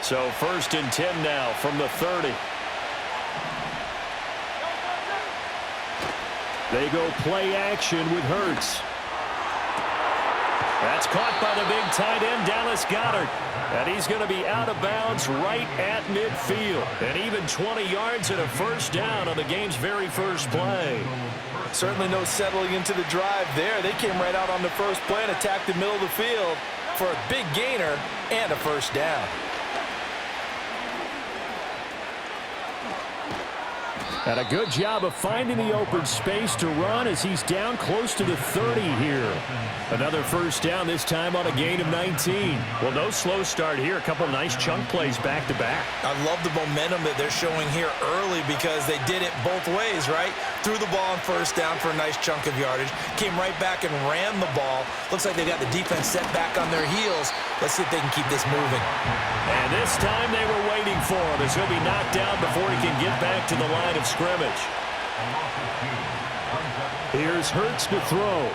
So 1st and 10 now from the 30. They go play action with Hurts. That's caught by the big tight end, Dallas Goedert. And he's going to be out of bounds right at midfield. And even 20 yards and a first down on the game's very first play. Certainly no settling into the drive there. They came right out on the first play and attacked the middle of the field for a big gainer and a first down. And a good job of finding the open space to run as he's down close to the 30 here. Another first down, this time on a gain of 19. Well, no slow start here. A couple nice chunk plays back-to-back. I love the momentum that they're showing here early because they did it both ways, right? Threw the ball on first down for a nice chunk of yardage. Came right back and ran the ball. Looks like they got the defense set back on their heels. Let's see if they can keep this moving. And this time they were waiting for him as he'll be knocked down before he can get back to the line of scrimmage. Here's Hurts to throw.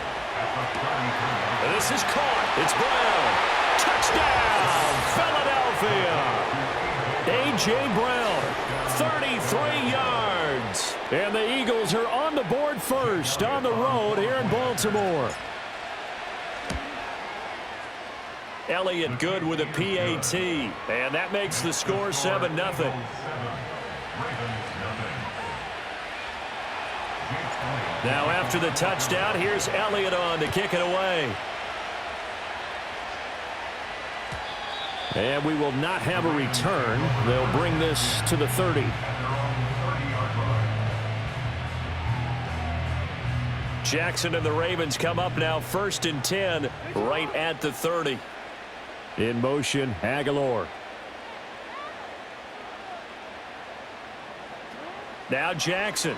This is caught. It's Brown. Touchdown, Philadelphia. A.J. Brown, 33 yards. And the Eagles are on the board first on the road here in Baltimore. Elliott good with a PAT. And that makes the score 7-0. Now after the touchdown, here's Elliott on to kick it away. And we will not have a return. They'll bring this to the 30. Jackson and the Ravens come up now 1st and 10 right at the 30. In motion, Aguilar. Now Jackson.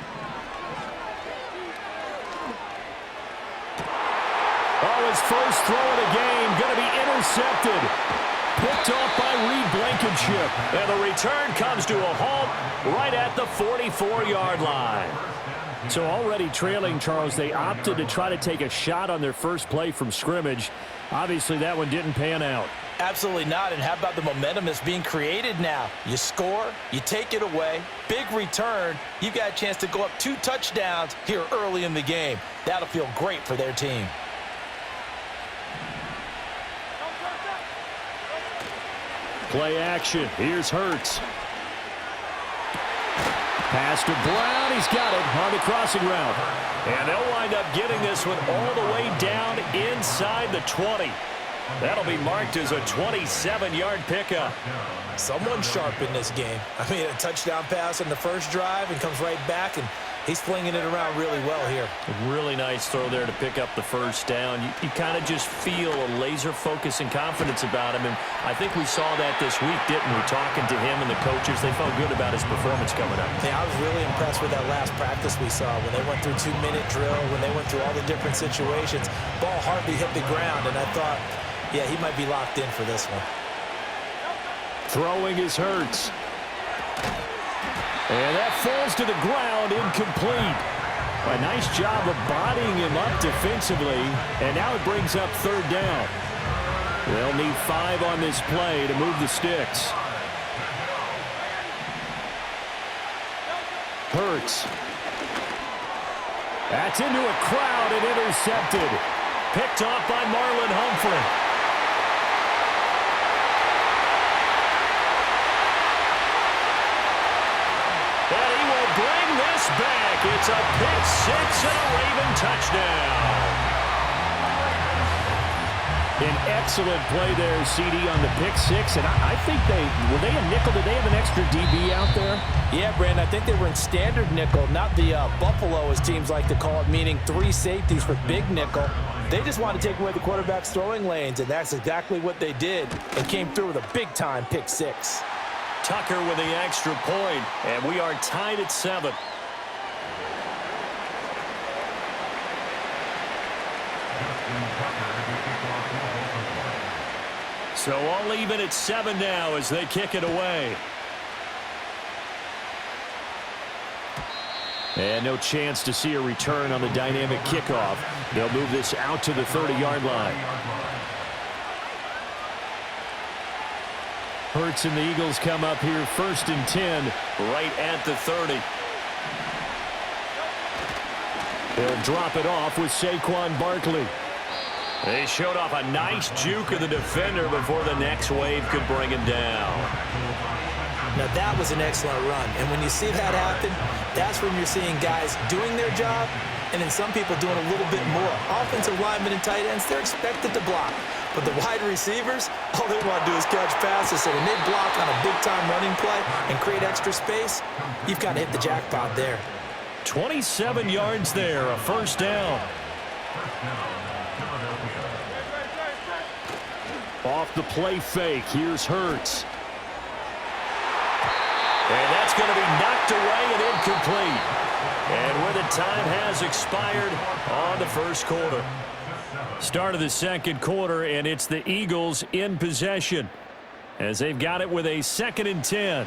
Oh, his first throw of the game going to be intercepted. Picked off by Reed Blankenship. And the return comes to a halt right at the 44-yard line. So already trailing, Charles, they opted to try to take a shot on their first play from scrimmage. Obviously, that one didn't pan out. Absolutely not. And how about the momentum that's being created now? You score, you take it away, big return. You've got a chance to go up 2 touchdowns here early in the game. That'll feel great for their team. Play action. Here's Hurts. Pass to Brown. He's got it on the crossing route. And they'll wind up getting this one all the way down inside the 20. That'll be marked as a 27-yard pickup. Someone sharp in this game. I mean, a touchdown pass in the first drive and comes right back, and he's flinging it around really well here. A really nice throw there to pick up the first down. You kind of just feel a laser focus and confidence about him, and I think we saw that this week, didn't we? Talking to him and the coaches, they felt good about his performance coming up. Yeah, I was really impressed with that last practice we saw when they went through 2-minute drill, when they went through all the different situations. Ball hardly hit the ground, and I thought, yeah, he might be locked in for this one. Throwing is Hurts. And that falls to the ground, incomplete. A nice job of bodying him up defensively, and now it brings up 3rd down. They'll need 5 on this play to move the sticks. Hurts. That's into a crowd and intercepted. Picked off by Marlon Humphrey. Back. It's a pick 6 and a Raven touchdown. An excellent play there, CD, on the pick 6. And I think were they a nickel? Did they have an extra DB out there? Yeah, Brandon, I think they were in standard nickel, not the Buffalo, as teams like to call it, meaning 3 safeties for big nickel. They just want to take away the quarterback's throwing lanes, and that's exactly what they did. They came through with a big-time pick 6. Tucker with the extra point, and we are tied at 7. So all even at 7 now as they kick it away. And no chance to see a return on the dynamic kickoff. They'll move this out to the 30-yard line. Hurts and the Eagles come up here 1st and 10 right at the 30. They'll drop it off with Saquon Barkley. They showed off a nice juke of the defender before the next wave could bring him down. Now that was an excellent run, and when you see that happen, that's when you're seeing guys doing their job and then some people doing a little bit more. Offensive linemen and tight ends, they're expected to block. But the wide receivers, all they want to do is catch passes. So when they block on a big-time running play and create extra space, you've got to hit the jackpot there. 27 yards there, a 1st down. Off the play fake, here's Hurts. And that's going to be knocked away and incomplete. And where the time has expired on the 1st quarter. Start of the 2nd quarter, and it's the Eagles in possession as they've got it with a 2nd and 10.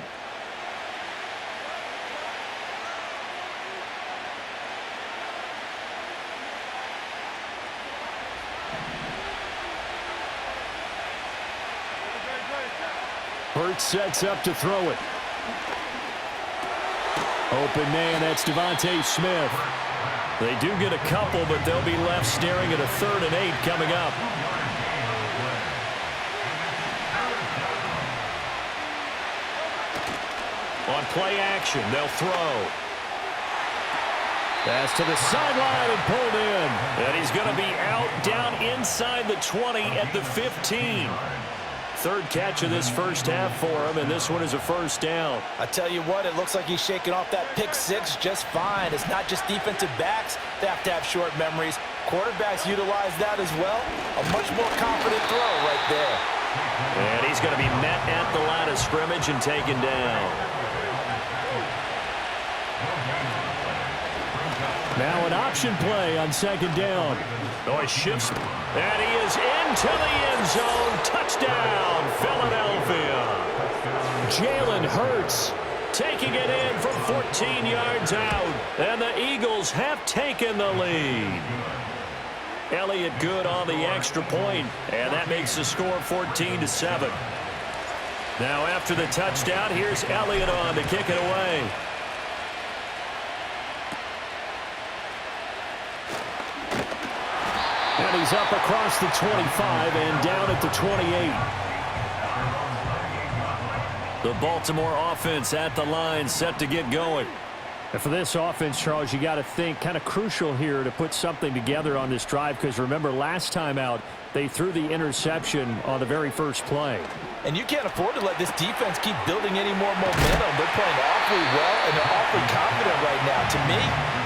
Hurts sets up to throw it. Open man, that's Devontae Smith. They do get a couple, but they'll be left staring at a 3rd and 8 coming up. On play action, they'll throw. Pass to the sideline and pulled in. And he's going to be out down inside the 20 at the 15. 3rd catch of this 1st half for him, and this one is a 1st down. I tell you what, it looks like he's shaking off that pick 6 just fine. It's not just defensive backs that have to have short memories. Quarterbacks utilize that as well. A much more confident throw right there. And he's going to be met at the line of scrimmage and taken down. Now an option play on 2nd down. Oh, he shifts, and he is into the end zone. Touchdown, Philadelphia. Jalen Hurts taking it in from 14 yards out, and the Eagles have taken the lead. Elliott good on the extra point, and that makes the score 14-7. Now after the touchdown, here's Elliott on to kick it away. And he's up across the 25 and down at the 28. The Baltimore offense at the line, set to get going. And for this offense, Charles, you got to think kind of crucial here to put something together on this drive, because remember last time out they threw the interception on the very first play. And you can't afford to let this defense keep building any more momentum. They're playing awfully well, and they're awfully confident right now. To me,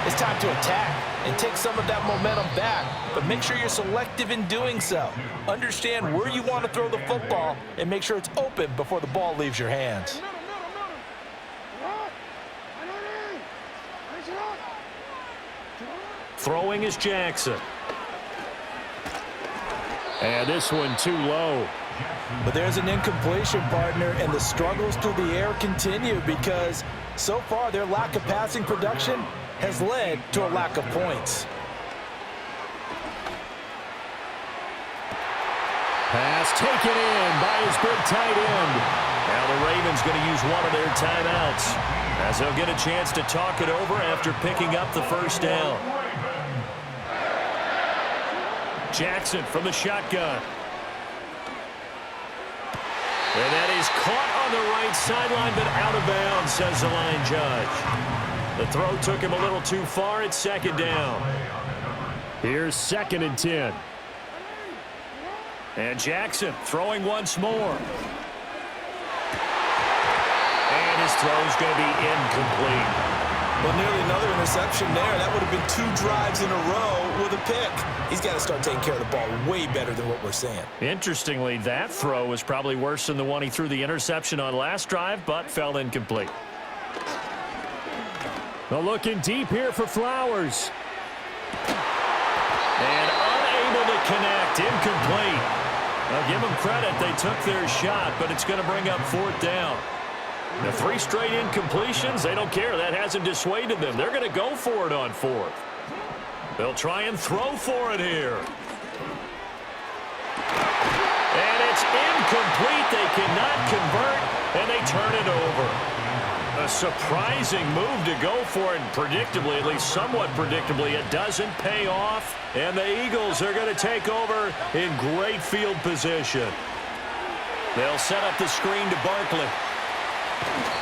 it's time to attack and take some of that momentum back. But make sure you're selective in doing so. Understand where you want to throw the football and make sure it's open before the ball leaves your hands. Throwing is Jackson. And this one too low. But there's an incompletion, partner, and the struggles through the air continue because so far their lack of passing production has led to a lack of points. Pass taken in by his big tight end. Now the Ravens going to use one of their timeouts as they'll get a chance to talk it over after picking up the first down. Jackson from the shotgun. And that is caught on the right sideline, but out of bounds, says the line judge. The throw took him a little too far. It's 2nd down. Here's 2nd and 10. And Jackson throwing once more. And his throw's going to be incomplete. Well, nearly another interception there. That would have been 2 drives in a row with a pick. He's got to start taking care of the ball way better than what we're seeing. Interestingly, that throw was probably worse than the one he threw the interception on last drive, but fell incomplete. Well, looking deep here for Flowers. And unable to connect, incomplete. Now, give them credit. They took their shot, but it's going to bring up 4th down. The 3 straight incompletions, they don't care. That hasn't dissuaded them. They're going to go for it on 4th. They'll try and throw for it here. And it's incomplete. They cannot convert, and over. A surprising move to go for it, and predictably, at least somewhat predictably, it doesn't pay off. And the Eagles are going to take over in great field position. They'll set up the screen to Barkley.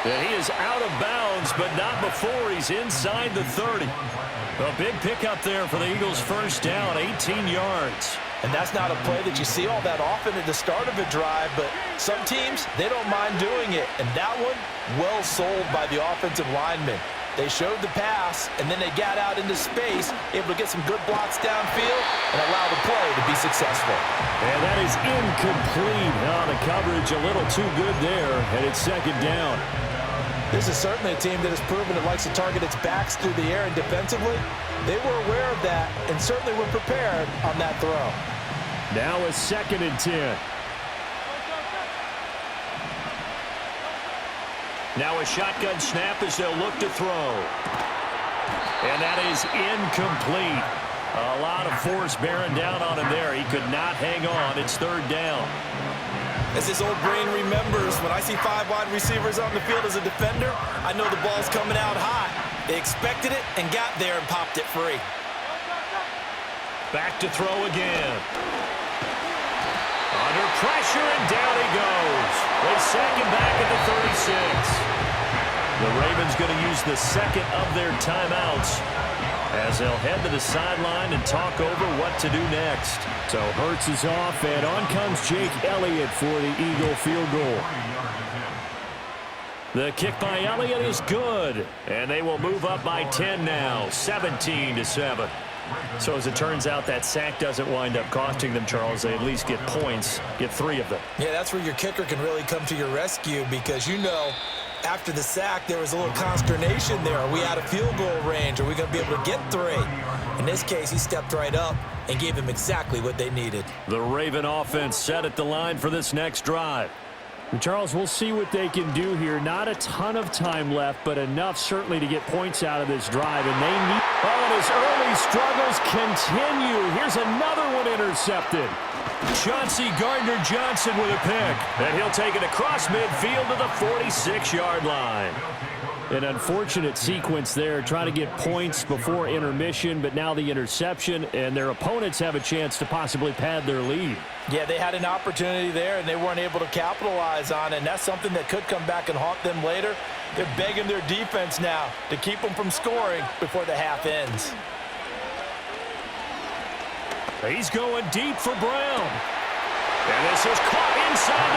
And he is out of bounds, but not before he's inside the 30. A big pickup there for the Eagles' first down, 18 yards. And that's not a play that you see all that often at the start of a drive, but some teams, they don't mind doing it. And that one, well sold by the offensive lineman. They showed the pass, and then they got out into space, able to get some good blocks downfield and allow the play to be successful. And that is incomplete. The coverage a little too good there, and it's second down. This is certainly a team that has proven it likes to target its backs through the air, and defensively, they were aware of that and certainly were prepared on that throw. Now a 2nd and 10. Now a shotgun snap as they'll look to throw. And that is incomplete. A lot of force bearing down on him there. He could not hang on. It's 3rd down. As this old brain remembers, when I see 5 wide receivers on the field as a defender, I know the ball's coming out hot. They expected it and got there and popped it free. Back to throw again. Under pressure, and down he goes. They sack him back at the 36. The Ravens going to use the 2nd of their timeouts as they'll head to the sideline and talk over what to do next. So Hurts is off, and on comes Jake Elliott for the Eagle field goal. The kick by Elliott is good, and they will move up by 10 now, 17-7. So as it turns out, that sack doesn't wind up costing them, Charles. They at least get points, get 3 of them. Yeah, that's where your kicker can really come to your rescue because, you know, after the sack, there was a little consternation there. Are we out of field goal range? Are we going to be able to get 3? In this case, he stepped right up and gave them exactly what they needed. The Raven offense set at the line for this next drive. And Charles, we'll see what they can do here. Not a ton of time left, but enough certainly to get points out of this drive. And they need... Oh, and his early struggles continue. Here's another one intercepted. Chauncey Gardner-Johnson with a pick. And he'll take it across midfield to the 46-yard line. An unfortunate sequence there, trying to get points before intermission, but now the interception, and their opponents have a chance to possibly pad their lead. Yeah, they had an opportunity there, and they weren't able to capitalize on it, and that's something that could come back and haunt them later. They're begging their defense now to keep them from scoring before the half ends. He's going deep for Brown. And this is caught inside